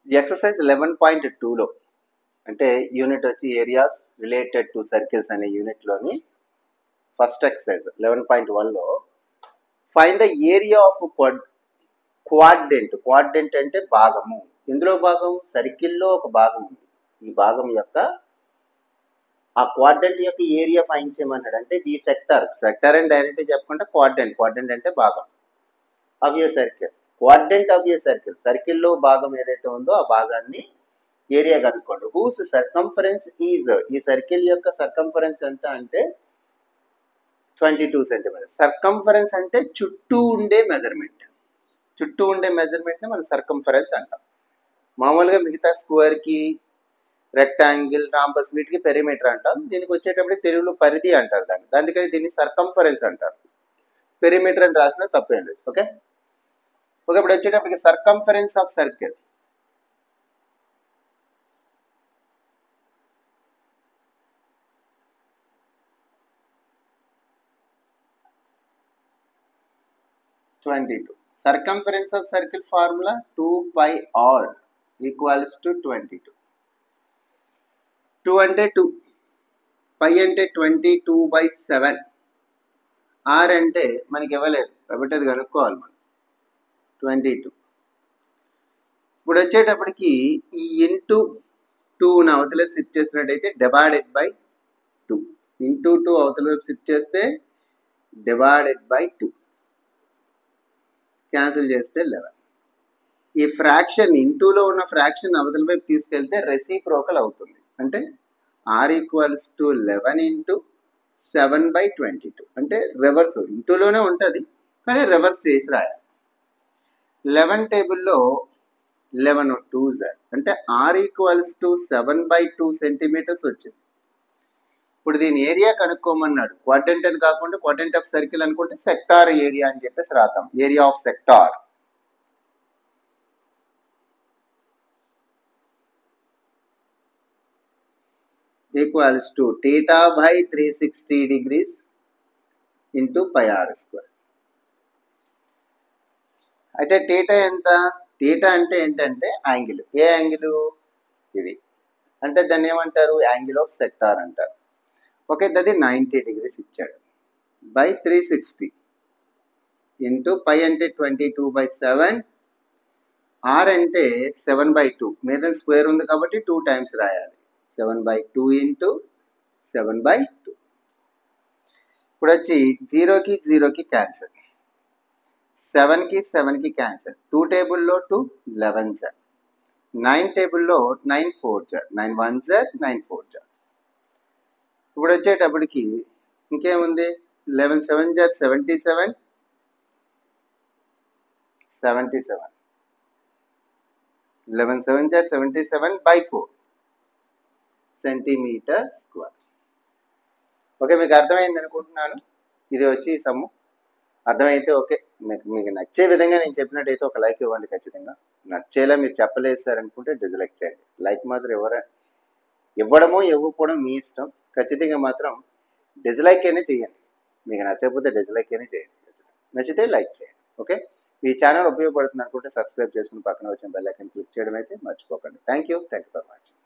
ఈ ఎక్సర్సైజ్ 11.2లో అంటే యూనిట్ వచ్చి ఏరియాస్ రిలేటెడ్ టు సర్కిల్స్ అనే యూనిట్లోని ఫస్ట్ ఎక్సర్సైజ్ 11.1లో find the area of quadrant. Quadrant అంటే భాగము. ఇందులో భాగం సర్కిల్లో ఒక భాగం ఉంది. ఈ భాగం యొక్క ఆ క్వాడ్రంట్ యొక్క ఏరియా ఫైండ్ చేయమన్నాడు. అంటే ఈ సెక్టర్ అని డైరెక్ట్గా చెప్పుకుంటే క్వాడ్రంట్ అంటే భాగం of a circle. Quadrant of a circle, సర్కిల్లో భాగం ఏదైతే ఉందో ఆ భాగాన్ని ఏరియా కనుక్కోండి. హూస్ సర్కంఫరెన్స్ ఈజ్, ఈ సర్కిల్ యొక్క సర్కంఫరెన్స్ ఎంత అంటే 22 సెంటీమీటర్స్. సర్కంఫరెన్స్ అంటే చుట్టూ ఉండే మెజర్మెంట్. చుట్టూ ఉండే మెజర్మెంట్ని మనం సర్కంఫరెన్స్ అంటాం. మామూలుగా మిగతా స్క్వేర్కి, రెక్టాంగిల్, రాంబస్ వీటికి పెరిమీటర్ అంటాం. దీనికి వచ్చేటప్పుడు తెలుగులో పరిధి అంటారు దానికని దీన్ని సర్కంఫరెన్స్ అంటారు. పెరిమీటర్ అని రాసినా తప్పేం లేదు. ఓకే, ఇప్పుడు వచ్చేటప్పటికి circumference of circle circumference of circle formula 2 pi r equals to 22. 2 అంటే 2, pi అంటే 22/7, r అంటే మనకి ఇవ్వలేదు కాబట్టి అది కనుక్కోవాలి మనం. 22. ఇప్పుడు వచ్చేటప్పటికి ఈ ఇంటూ 2 అవతల షిఫ్ట్ చేసినట్టయితే డివైడెడ్ బై 2, ఇంటూ 2 అవతల షిఫ్ట్ చేస్తే డివైడెడ్ బై 2, క్యాన్సిల్ చేస్తే 11. ఈ ఫ్రాక్షన్ ఇంటూలో ఉన్న ఫ్రాక్షన్ అవతల వైపు తీసుకెళ్తే రెసిప్రోకల్ అవుతుంది. అంటే r ఈక్వల్స్ టు 11 ఇంటూ 7/22. అంటే రివర్స్, ఇంటూలోనే ఉంటుంది కానీ రివర్స్ చేసి రాయాలి. 11 టేబుల్లో 11 2s అంటే r ఈక్వల్స్ టు 7/2 సెంటీమీటర్స్ వచ్చింది. ఇప్పుడు దీని ఏరియా కనుక్కోమన్నాడు. క్వాడ్రంట్ అని కాకుండా క్వాడ్రంట్ ఆఫ్ సర్కిల్ అనుకుంటే సెక్టార్ ఏరియా అని చెప్పేసి రాతాం. Area of sector equals to θ/360 degrees into pi r square. అయితే థీటా ఎంత? థీటా అంటే ఏంటంటే యాంగిల్. ఏ యాంగిల్ ఇది అంటే దాన్ని ఏమంటారు? యాంగిల్ ఆఫ్ సెక్టార్ అంటారు. ఓకే, అది 90 degrees ఇచ్చాడు. బై 360 ఇంటూ పై అంటే 22/7, r అంటే 7/2, మీద స్క్వేర్ ఉంది కాబట్టి 2 times రాయాలి. 7/2 ఇంటూ 7/2. ఇప్పుడు వచ్చి 0కి 0కి క్యాన్సిల్, 7కి 7కి క్యాన్సిల్. 2 టేబుల్లో 2 11s, 9 టేబుల్లో 9 4s, 9 1s, 9 4s. ఇప్పుడు వచ్చేటప్పటికి ఇంకేముంది? 11 7s 77, 77. 11 7s 77/4 centimetre square. Okay, మీకు అర్థమైంది అనుకుంటున్నాను. ఇది వచ్చి సమ్ము. అర్థమైతే ఓకే, మీకు నచ్చే విధంగా నేను చెప్పినట్టయితే ఒక లైక్ ఇవ్వండి ఖచ్చితంగా. నచ్చేలా మీరు చెప్పలేదు సార్ అనుకుంటే డిస్లైక్ చేయండి. లైక్ మాత్రం ఇవ్వడమో ఇవ్వకపోవడం మీ ఇష్టం. ఖచ్చితంగా మాత్రం డిస్లైక్ అయినా చేయండి. మీకు నచ్చకపోతే డిస్లైక్ అయినా చేయండి. నచ్చితే లైక్ చేయండి. ఓకే, మీ ఛానల్ ఉపయోగపడుతుంది అనుకుంటే సబ్స్క్రైబ్ చేసుకుని పక్కన వచ్చిన బెల్ ఐకాన్ క్లిక్ చేయడం అయితే మర్చిపోకండి. Thank you for watching.